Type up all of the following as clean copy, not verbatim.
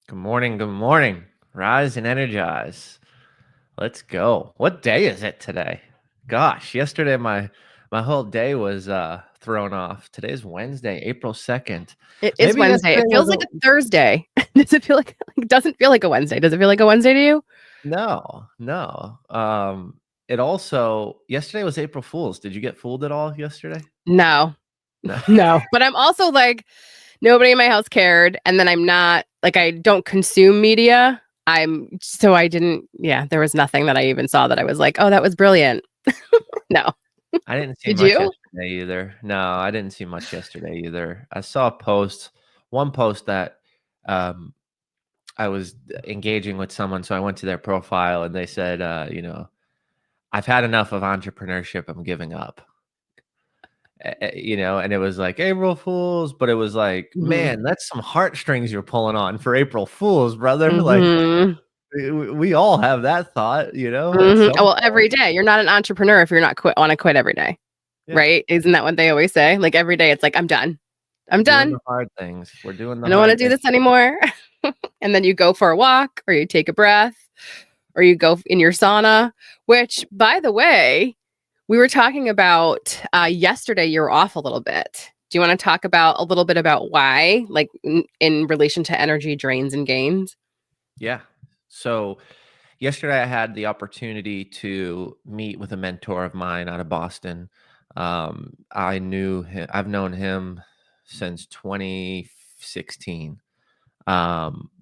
Good morning. Good morning. Rise and energize. Let's go. What day is it today? Gosh, yesterday my whole day was thrown off. Today's Wednesday, April 2nd. It is Maybe Wednesday. yesterday It was feels like a a Thursday. Does it feel like it doesn't feel like a Wednesday? Does it feel like a Wednesday to you? no, no. It also yesterday was April Fool's. Did you get fooled at all yesterday? No. No. No. But I'm also like, nobody in my house cared. And then I'm not like I don't consume media. I didn't, yeah, there was nothing that I even saw that I was like, oh, that was brilliant. No. I didn't see Did much you? yesterday either. No, I didn't see much yesterday either. I saw a post, one post that um I was engaging with someone, so I went to their profile and they said, "I've had enough of entrepreneurship. I'm giving up." And it was like April Fools, but it was like, Hmm. man, that's some heartstrings you're pulling on for April Fools, brother. Like Hmm. we all have that thought, at some Well, every point. day. You're not an entrepreneur if you're not quit want to quit every day. Yeah, Right? Isn't that what they always say? Like every day it's like, I'm done. I'm doing done. the hard things. We're doing the I don't want to hard do things. this anymore. And then you go for a walk or you take a breath or you go in your sauna, which, by the way, we were talking about yesterday. You're off a little bit. Do you want to talk about a little bit about why, like in relation to energy drains and gains? Yeah. So yesterday I had the opportunity to meet with a mentor of mine out of Boston. I knew him, I've known him since 2016.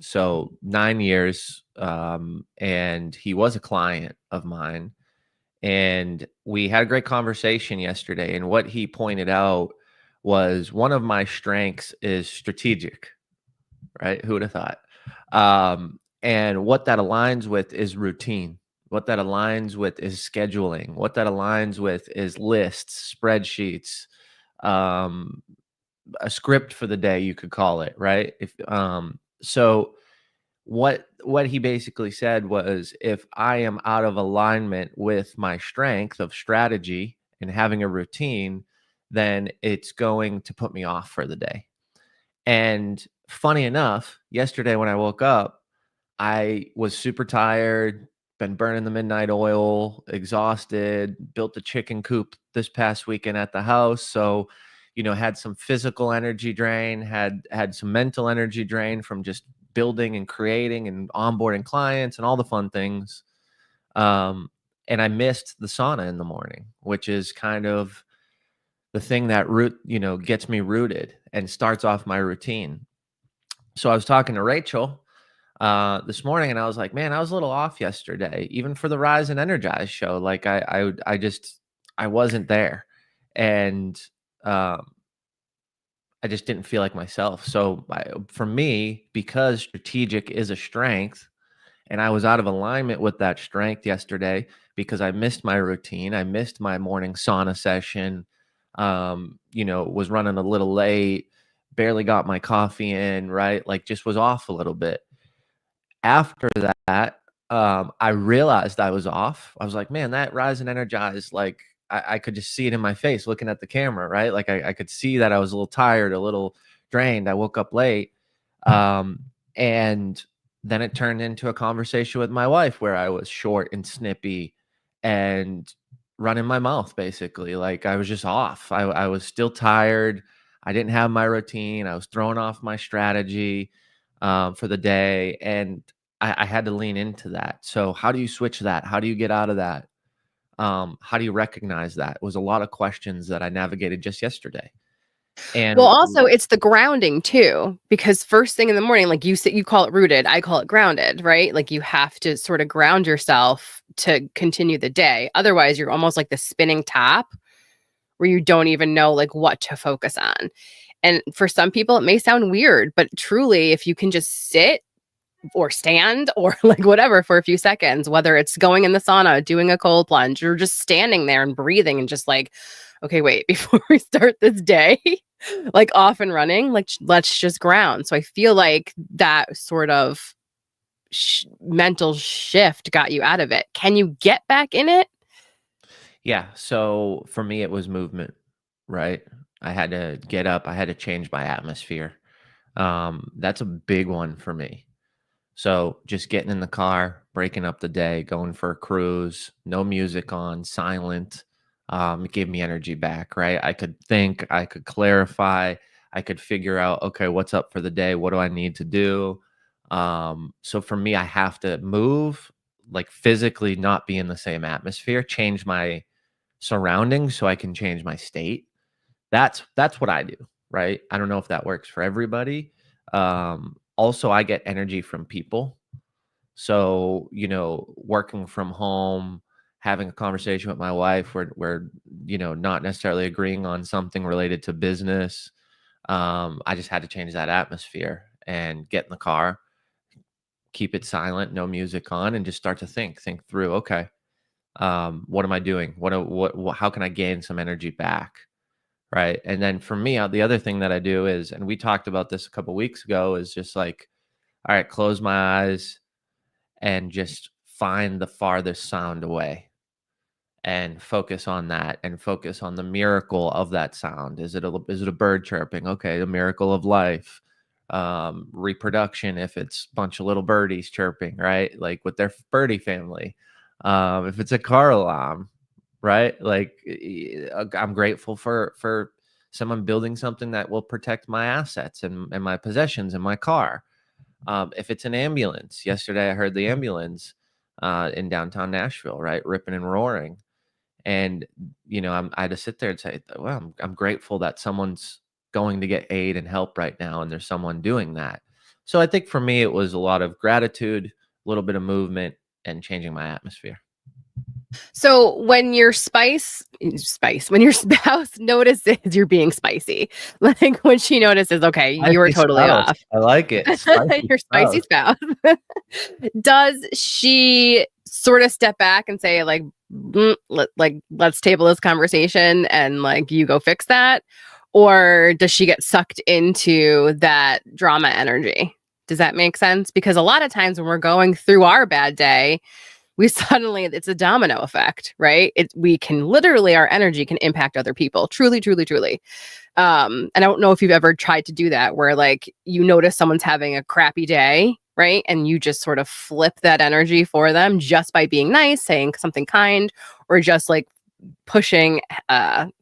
So 9 years. And he was a client of mine. And we had a great conversation yesterday. And what he pointed out was one of my strengths is strategic, right? Who would have thought? And what that aligns with is routine. What that aligns with is scheduling. What that aligns with is lists, spreadsheets, um, a script for the day, you could call it, right? If so what he basically said was if I am out of alignment with my strength of strategy and having a routine, then it's going to put me off for the day. And funny enough, yesterday when I woke up, I was super tired, been burning the midnight oil, exhausted, built the chicken coop this past weekend at the house. So, had some physical energy drain, had some mental energy drain from just building and creating and onboarding clients and all the fun things. Um, and I missed the sauna in the morning, which is kind of the thing that gets me rooted and starts off my routine. So I was talking to Rachel this morning, and I was like, "Man, I was a little off yesterday, even for the Rise and Energize show. Like, I wasn't there, and um, I just didn't feel like myself. So, for me, because strategic is a strength, and I was out of alignment with that strength yesterday because I missed my routine. I missed my morning sauna session. Was running a little late, barely got my coffee in, right? Like, just was off a little bit. After that, I realized I was off. I was like, man, that Rise and Energize, like I could just see it in my face looking at the camera, right? Like I could see that I was a little tired, a little drained. I woke up late. Um, and then it turned into a conversation with my wife where I was short and snippy and running my mouth basically. Like I was just off. I was still tired. I didn't have my routine. I was throwing off my strategy for the day. And I had to lean into that. So how do you switch that? How do you get out of that? How do you recognize that? It was a lot of questions that I navigated just yesterday. Well, And also it's the grounding too, because first thing in the morning, like you said, you call it rooted, I call it grounded, right? Like you have to sort of ground yourself to continue the day. Otherwise, you're almost like the spinning top where you don't even know like what to focus on. And for some people, it may sound weird, but truly, if you can just sit or stand or like whatever for a few seconds, whether it's going in the sauna, doing a cold plunge, or just standing there and breathing and just like, okay, wait, before we start this day, like off and running, like let's just ground. So I feel like that sort of mental shift got you out of it. Can you get back in it? yeah, so for me, it was movement, right? I had to get up. I had to change my atmosphere. That's a big one for me. So just getting in the car, breaking up the day, going for a cruise, no music on, silent, it gave me energy back, right? I could think, I could clarify, I could figure out, okay, what's up for the day? What do I need to do? So for me, I have to move, like physically not be in the same atmosphere, change my surroundings so I can change my state. That's what I do, right? I don't know if that works for everybody. Also, I get energy from people. So, working from home, having a conversation with my wife where we're not necessarily agreeing on something related to business. I just had to change that atmosphere and get in the car, keep it silent, no music on, and just start to think through, okay, what am I doing? How can I gain some energy back? Right. And then for me, the other thing that I do is, and we talked about this a couple weeks ago, is just like, all right, close my eyes and just find the farthest sound away and focus on that and focus on the miracle of that sound. Is it a bird chirping? Okay, the miracle of life. Reproduction, if it's a bunch of little birdies chirping, right? Like with their birdie family. If it's a car alarm, right? Like I'm grateful for someone building something that will protect my assets and my possessions in my car. If it's an ambulance, yesterday I heard the ambulance in downtown Nashville, right, ripping and roaring, and I had to sit there and say, well, I'm grateful that someone's going to get aid and help right now, and there's someone doing that. So I think for me, it was a lot of gratitude, a little bit of movement, and changing my atmosphere. So when your when your spouse notices you're being spicy, like when she notices, okay, you are Spicy totally spouse. off. I like it. Spicy Your spicy spouse. spouse. Does she sort of step back and say, like, let's table this conversation and like you go fix that? Or does she get sucked into that drama energy? Does that make sense? Because a lot of times when we're going through our bad day, we suddenly, it's a domino effect, right? We can literally, our energy can impact other people, truly, truly, truly. And I don't know if you've ever tried to do that, where like you notice someone's having a crappy day, right? And you just sort of flip that energy for them just by being nice, saying something kind, or just like pushing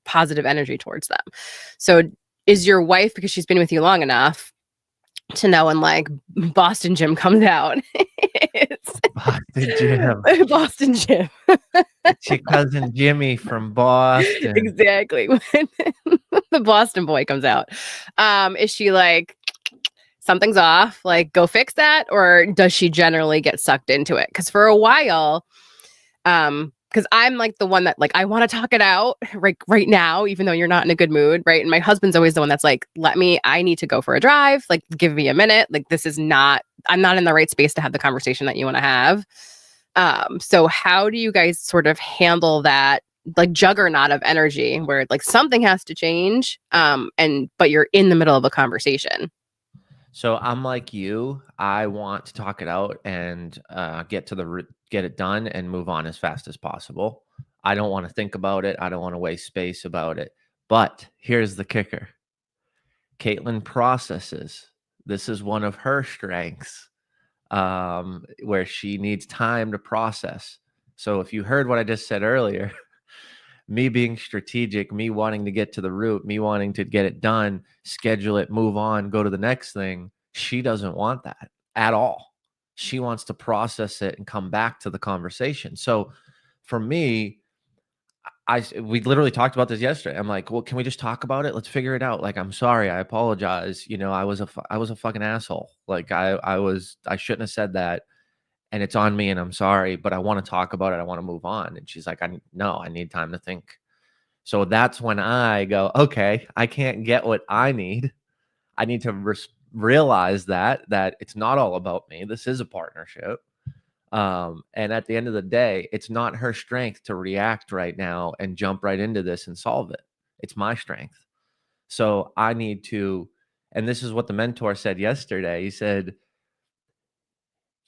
positive energy towards them. So is your wife, because she's been with you long enough to know when like Boston Jim comes out, it's Boston Jim. Boston Jim. It's your cousin Jimmy from Boston. Exactly. When the Boston boy comes out. Is she like, something's off, like go fix that? Or does she generally get sucked into it? Because for a while, because I'm like the one that like I want to talk it out right now, even though you're not in a good mood, right? And my husband's always the one that's like, I need to go for a drive, like give me a minute. Like I'm not in the right space to have the conversation that you want to have. So how do you guys sort of handle that like juggernaut of energy where like something has to change, but you're in the middle of a conversation? So I'm like you. I want to talk it out and get it done and move on as fast as possible. I don't want to think about it. I don't want to waste space about it. But here's the kicker. Caitlin processes. This is one of her strengths, where she needs time to process. So if you heard what I just said earlier, me being strategic, me wanting to get to the root, me wanting to get it done, schedule it, move on, go to the next thing. She doesn't want that at all. She wants to process it and come back to the conversation. So for me, we literally talked about this yesterday. I'm like, well, can we just talk about it? Let's figure it out. Like, I'm sorry. I apologize. I was a fucking asshole. Like I shouldn't have said that, and it's on me, and I'm sorry, but I want to talk about it. I want to move on. And she's like, I need time to think. So that's when I go, okay, I can't get what I need. I need to realize that it's not all about me. This is a partnership. And at the end of the day, it's not her strength to react right now and jump right into this and solve it. It's my strength. So I need to, and this is what the mentor said yesterday. He said,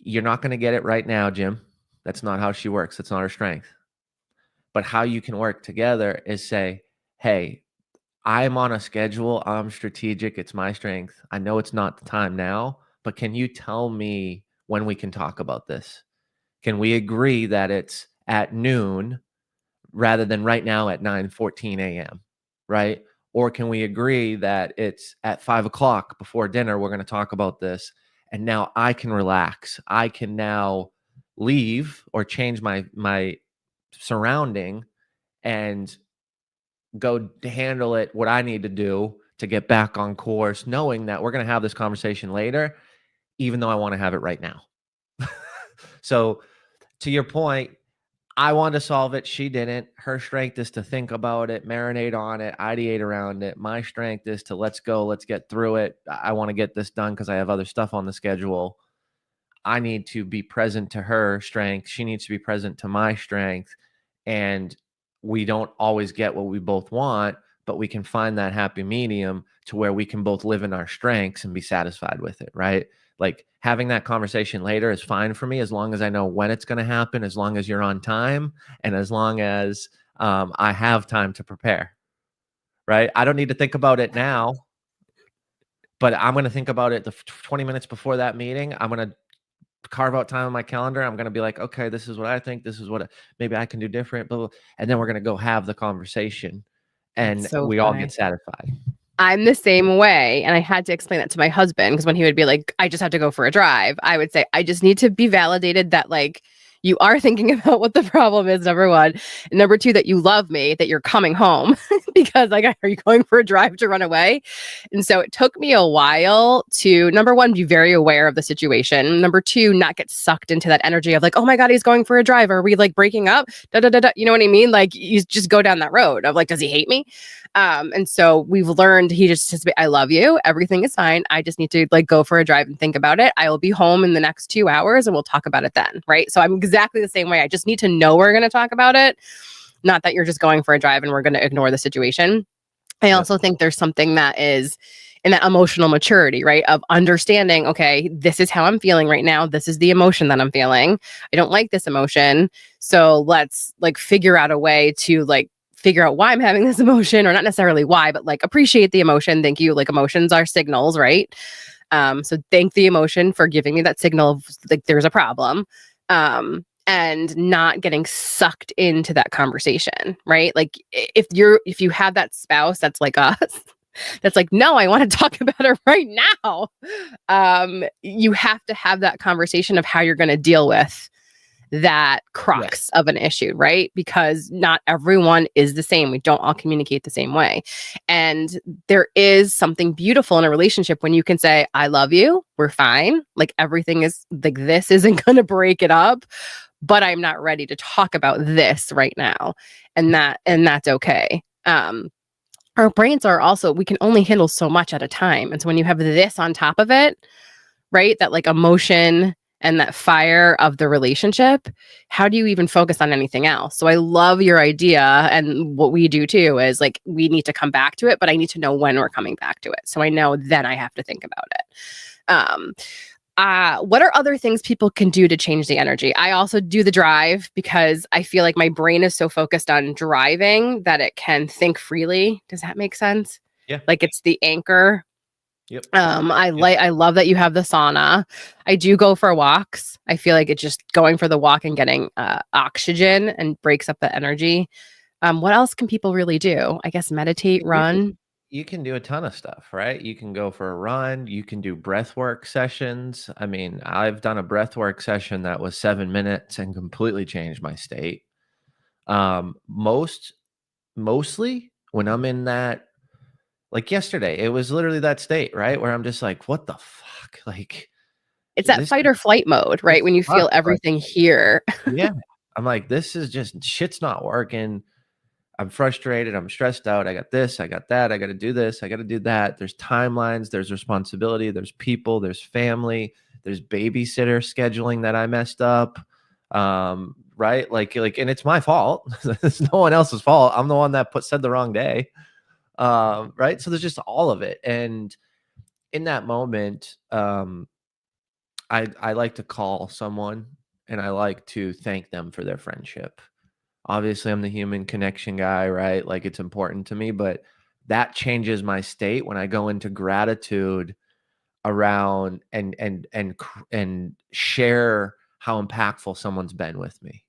you're not going to get it right now, Jim. That's not how she works. That's not her strength. But how you can work together is say, hey, I'm on a schedule. I'm strategic. It's my strength. I know it's not the time now, but can you tell me when we can talk about this? Can we agree that it's at noon rather than right now at 9:14 a.m., right? Or can we agree that it's at 5 o'clock before dinner, we're going to talk about this, and now I can relax. I can now leave or change my surrounding and go handle it what I need to do to get back on course, knowing that we're going to have this conversation later, even though I want to have it right now. So to your point, I wanted to solve it. She didn't. Her strength is to think about it, marinate on it, ideate around it. My strength is to let's go, let's get through it. I want to get this done because I have other stuff on the schedule. I need to be present to her strength. She needs to be present to my strength. And we don't always get what we both want, but we can find that happy medium to where we can both live in our strengths and be satisfied with it, right? Like having that conversation later is fine for me as long as I know when it's going to happen, as long as you're on time, and as long as I have time to prepare, right? I don't need to think about it now, but I'm going to think about it the 20 minutes before that meeting. I'm going to carve out time on my calendar. I'm going to be like, okay, this is what I think. This is what maybe I can do different. Blah, blah. And then we're going to go have the conversation That's and so we all funny. get satisfied. I'm the same way. And I had to explain that to my husband because when he would be like, I just have to go for a drive, I would say, I just need to be validated that like you are thinking about what the problem is, number one. And number two, that you love me, that you're coming home because like, are you going for a drive to run away? And so it took me a while to, number one, be very aware of the situation. Number two, not get sucked into that energy of like, oh my God, he's going for a drive. Are we like breaking up? Da, da, da, da. You know what I mean? Like you just go down that road of like, does he hate me? And so we've learned he just says, I love you. Everything is fine. I just need to like go for a drive and think about it. I will be home in the next 2 hours and we'll talk about it then. Right. So I'm exactly the same way. I just need to know we're going to talk about it. Not that you're just going for a drive and we're going to ignore the situation. I Yep. also think there's something that is in that emotional maturity, right? Of understanding, okay, this is how I'm feeling right now. This is the emotion that I'm feeling. I don't like this emotion. So let's like figure out a way to like figure out why I'm having this emotion, or not necessarily why, but like appreciate the emotion. Thank you. Like emotions are signals, right? So thank the emotion for giving me that signal of like there's a problem. And not getting sucked into that conversation, right? Like if you have that spouse that's like us, that's like, no, I want to talk about it right now. You have to have that conversation of how you're going to deal with that crux of an issue, right? Because not everyone is the same. We don't all communicate the same way. And there is something beautiful in a relationship when you can say, I love you, we're fine. Like everything is like, this isn't going to break it up, but I'm not ready to talk about this right now. And that's okay. Our brains are also, we can only handle so much at a time. And so when you have this on top of it, right, that like emotion and that fire of the relationship, how do you even focus on anything else? So I love your idea. And what we do too is like, we need to come back to it, but I need to know when we're coming back to it. So I know then I have to think about it. What are other things people can do to change the energy? I also do the drive because I feel like my brain is so focused on driving that it can think freely. Does that make sense? Yeah. Like it's the anchor. Yep. I love that you have the sauna. I do go for walks. I feel like it's just going for the walk and getting oxygen and breaks up the energy. What else can people really do? I guess meditate, run. You can do a ton of stuff, right? You can go for a run. You can do breathwork sessions. I mean, I've done a breathwork session that was 7 minutes and completely changed my state. Mostly when I'm in that, like yesterday, it was literally that state, right? Where I'm just like, what the fuck? Like It's that this, fight or flight mode, right? this When you feel sucks. Like, everything here. yeah. I'm like, this is just shit's not working. I'm frustrated. I'm stressed out. I got this. I got that. I got to do this. I got to do that. There's timelines. There's responsibility. There's people. There's family. There's babysitter scheduling that I messed up. Right? Like, and it's my fault. It's no one else's fault. I'm the one that said the wrong day. Right? So there's just all of it. And in that moment, I like to call someone and I like to thank them for their friendship. Obviously, I'm the human connection guy, right? Like it's important to me, but that changes my state when I go into gratitude around and share how impactful someone's been with me.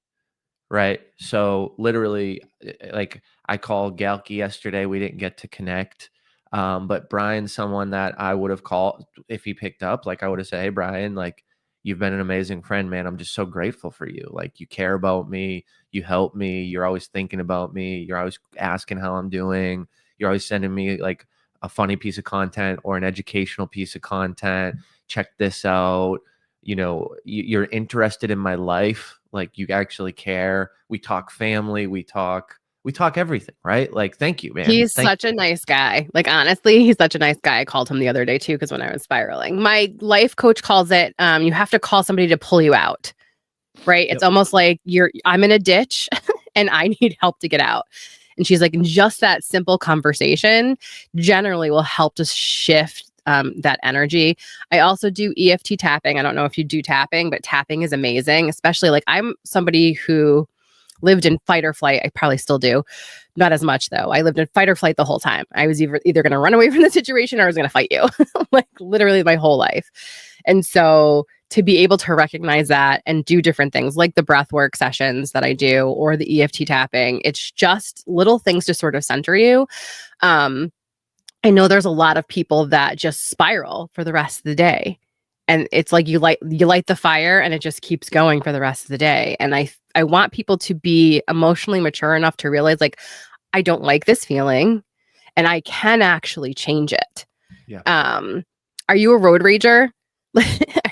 Right. So literally, like I called Galky yesterday. We didn't get to connect. But Brian's someone that I would have called if he picked up. Like I would have said, "Hey Brian, like you've been an amazing friend, man. I'm just so grateful for you. Like you care about me, you help me, you're always thinking about me, you're always asking how I'm doing, you're always sending me like a funny piece of content or an educational piece of content. Check this out. You're interested in my life, like you actually care. We talk family, we talk everything, right? Like thank you, man. He's Thank such a nice guy. Like honestly, he's such a nice guy. I called him the other day too because when I was spiraling, my life coach calls it you have to call somebody to pull you out. Right? It's Yep. almost like I'm in a ditch and I need help to get out. And she's like, just that simple conversation generally will help to shift that energy. I also do EFT tapping. I don't know if you do tapping, but tapping is amazing, especially like I'm somebody who lived in fight or flight. I probably still do. Not as much though. I lived in fight or flight the whole time. I was either going to run away from the situation or I was going to fight you, like literally my whole life. And so to be able to recognize that and do different things like the breathwork sessions that I do or the EFT tapping, it's just little things to sort of center you. I know there's a lot of people that just spiral for the rest of the day. And it's like you light the fire and it just keeps going for the rest of the day. And I want people to be emotionally mature enough to realize like I don't like this feeling and I can actually change it. Yeah. Are you a road rager? Are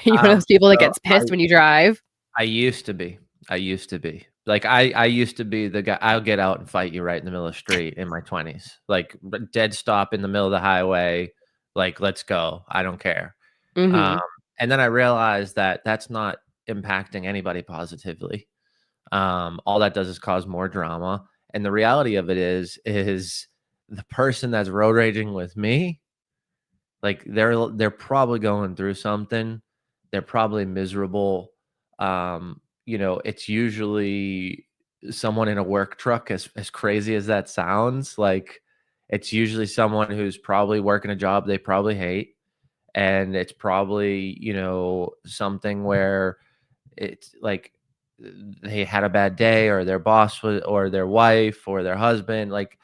you one of those people that So gets pissed when you drive? I used to be. I used to be. Like I used to be the guy. I'll get out and fight you right in the middle of the street in my 20s. Like dead stop in the middle of the highway. Like let's go. I don't care. Um, Mm-hmm. and then I realized that that's not impacting anybody positively. All that does is cause more drama. And the reality of it is the person that's road raging with me, like they're probably going through something. They're probably miserable. It's usually someone in a work truck, as crazy as that sounds. Like it's usually someone who's probably working a job they probably hate. And it's probably, something where it's like they had a bad day or their boss was or their wife or their husband. Like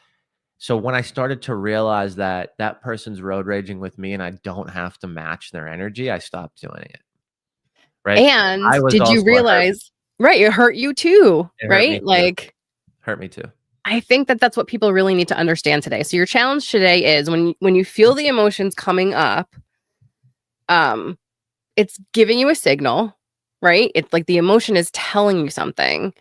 so when I started to realize that that person's road raging with me and I don't have to match their energy, I stopped doing it, right? And I was did you also a hermit. realize, right, it hurt you too, It hurt me right? too. Like, Hurt me too. I think that that's what people really need to understand today. So your challenge today is when you feel the emotions coming up, um, it's giving you a signal, right? It's like the emotion is telling you something.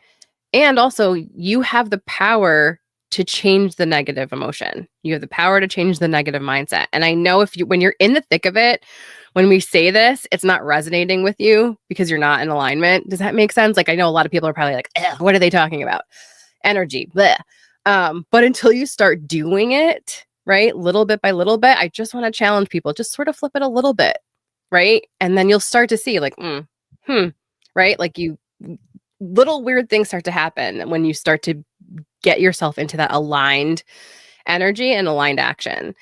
And also, you have the power to change the negative emotion. You have the power to change the negative mindset. And I know when you're in the thick of it, when we say this, it's not resonating with you because you're not in alignment. Does that make sense? Like, I know a lot of people are probably like, what are they talking about? Energy, bleh. But until you start doing it, right, little bit by little bit, I just want to challenge people, just sort of flip it a little bit, right? And then you'll start to see like, right? Like little weird things start to happen when you start to get yourself into that aligned energy and aligned action.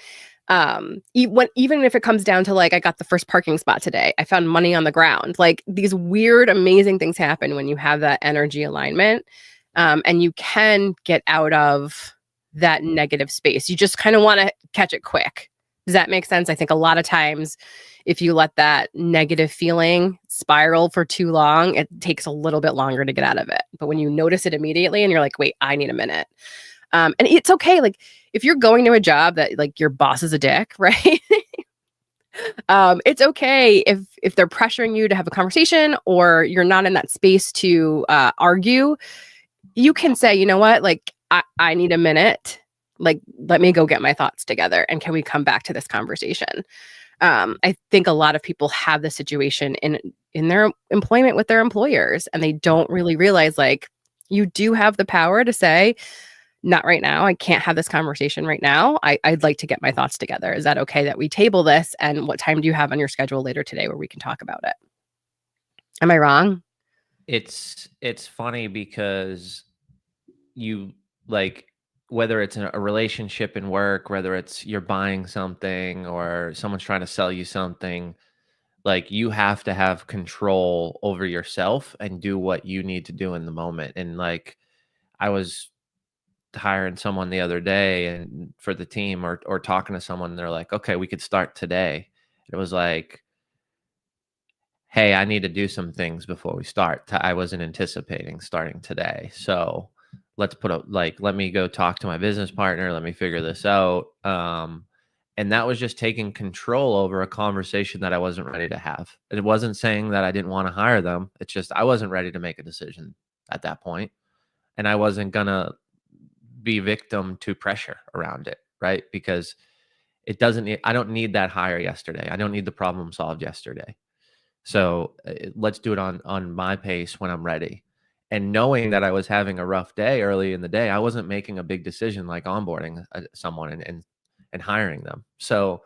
Even if it comes down to like, I got the first parking spot today, I found money on the ground, like these weird, amazing things happen when you have that energy alignment. And you can get out of that negative space. You just kind of want to catch it quick. Does that make sense? I think a lot of times, if you let that negative feeling spiral for too long, it takes a little bit longer to get out of it. But when you notice it immediately and you're like, wait, I need a minute. And it's okay. Like if you're going to a job that like your boss is a dick, right? It's okay if they're pressuring you to have a conversation or you're not in that space to argue. You can say, you know what, like I need a minute. Like, let me go get my thoughts together. And can we come back to this conversation? I think a lot of people have this situation in their employment with their employers, and they don't really realize like you do have the power to say, not right now. I can't have this conversation right now. I'd like to get my thoughts together. Is that okay that we table this? And what time do you have on your schedule later today where we can talk about it? Am I wrong? It's funny because you like whether it's a relationship in work, whether it's you're buying something or someone's trying to sell you something, Like, you have to have control over yourself and do what you need to do in the moment. And like, I was hiring someone the other day and for the team, or talking to someone, and they're like, okay, we could start today. It was like, hey, I need to do some things before we start. I wasn't anticipating starting today. So let's put a, like, let me go talk to my business partner. Let me figure this out. And that was just taking control over a conversation that I wasn't ready to have. It wasn't saying that I didn't want to hire them. It's just, I wasn't ready to make a decision at that point, and I wasn't going to be victim to pressure around it. Right. Because it doesn't need, I don't need that hire yesterday. I don't need the problem solved yesterday. So let's do it on my pace when I'm ready. And knowing that I was having a rough day early in the day, I wasn't making a big decision like onboarding someone and hiring them. So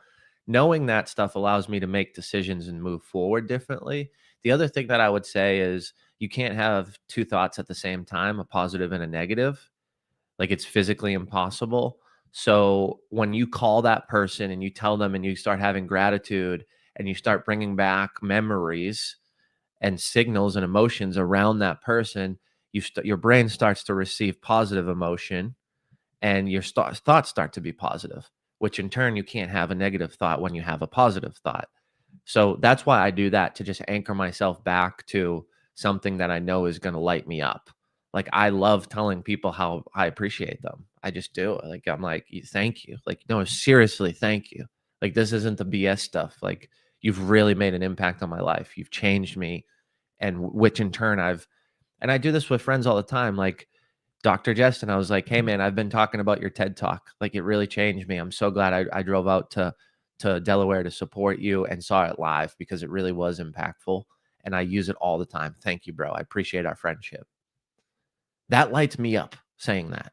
knowing that stuff allows me to make decisions and move forward differently. The other thing that I would say is you can't have two thoughts at the same time, a positive and a negative. Like, it's physically impossible. So when you call that person and you tell them and you start having gratitude and you start bringing back memories and signals and emotions around that person, your brain starts to receive positive emotion, and your thoughts start to be positive, which in turn you can't have a negative thought when you have a positive thought. So that's why I do that, to just anchor myself back to something that I know is going to light me up. Like, I love telling people how I appreciate them. I just do. Like, I'm like, thank you. Like, no, seriously, thank you. Like, this isn't the BS stuff. Like, you've really made an impact on my life. You've changed me. And which in turn and I do this with friends all the time. Like, Dr. Justin, I was like, hey man, I've been talking about your TED talk. Like, it really changed me. I'm so glad I drove out to Delaware to support you and saw it live, because it really was impactful. And I use it all the time. Thank you, bro. I appreciate our friendship. That lights me up saying that.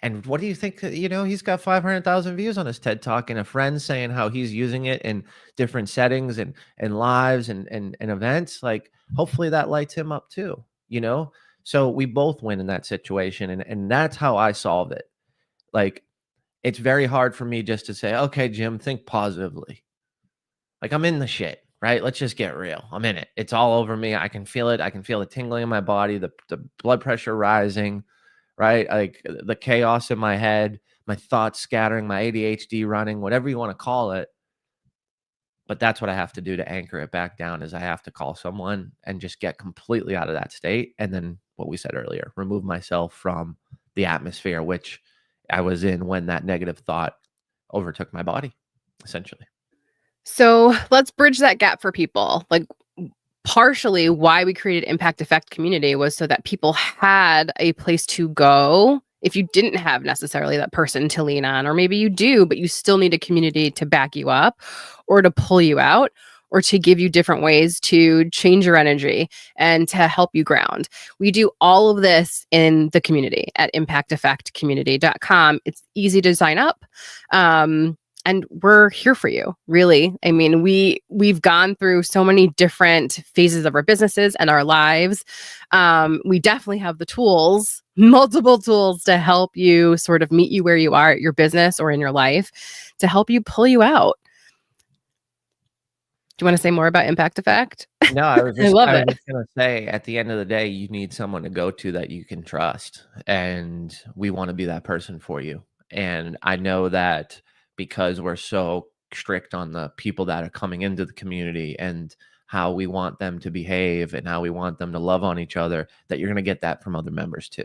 And what do you think? He's got 500,000 views on his TED talk, and a friend saying how he's using it in different settings and lives and events. Like, hopefully that lights him up too, you know? So we both win in that situation. And that's how I solve it. Like, it's very hard for me just to say, okay, Jim, think positively. Like, I'm in the shit, right? Let's just get real. I'm in it. It's all over me. I can feel it. I can feel the tingling in my body, the blood pressure rising, right? Like, the chaos in my head, my thoughts scattering, my ADHD running, whatever you want to call it. But that's what I have to do to anchor it back down, is I have to call someone and just get completely out of that state. And then what we said earlier, remove myself from the atmosphere which I was in when that negative thought overtook my body, essentially. So let's bridge that gap for people. Like, partially why we created Impact Effect Community was so that people had a place to go if you didn't have necessarily that person to lean on, or maybe you do, but you still need a community to back you up or to pull you out or to give you different ways to change your energy and to help you ground. We do all of this in the community at impacteffectcommunity.com. It's easy to sign up. And we're here for you, really. I mean, we've gone through so many different phases of our businesses and our lives. We definitely have the tools, multiple tools, to help you sort of meet you where you are at your business or in your life, to help you pull you out. Do you want to say more about Impact Effect? No, I was I just love I was it. just gonna say, at the end of the day, you need someone to go to that you can trust, and we want to be that person for you. And I know that because we're so strict on the people that are coming into the community and how we want them to behave and how we want them to love on each other, that you're gonna get that from other members too.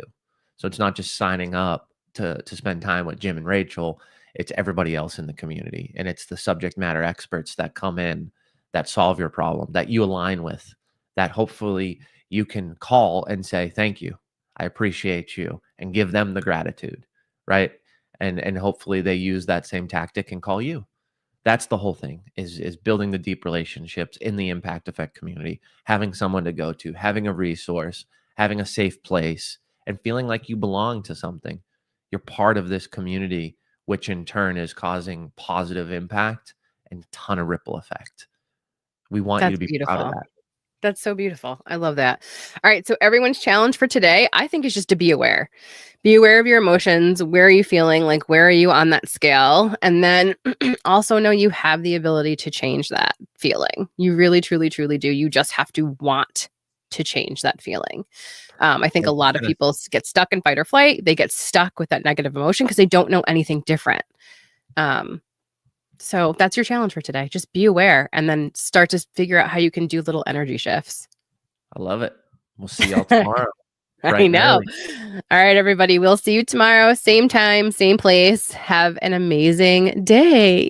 So it's not just signing up to spend time with Jim and Rachel, it's everybody else in the community, and it's the subject matter experts that come in, that solve your problem, that you align with, that hopefully you can call and say, thank you, I appreciate you, and give them the gratitude, right? And hopefully they use that same tactic and call you. That's the whole thing, is building the deep relationships in the Impact Effect community, having someone to go to, having a resource, having a safe place, and feeling like you belong to something. You're part of this community, which in turn is causing positive impact and a ton of ripple effect. We want you to That's be proud of beautiful. that. That's so beautiful. I love that. All right. So everyone's challenge for today, I think, is just to be aware. Be aware of your emotions. Where are you feeling? Like, where are you on that scale? And then also know you have the ability to change that feeling. You really, truly, truly do. You just have to want to change that feeling. I think Yeah, a lot of people get stuck in fight or flight. They get stuck with that negative emotion because they don't know anything different. So that's your challenge for today. Just be aware and then start to figure out how you can do little energy shifts. I love it. We'll see y'all tomorrow, I bright and know. early. All right, everybody. We'll see you tomorrow. Same time, same place. Have an amazing day.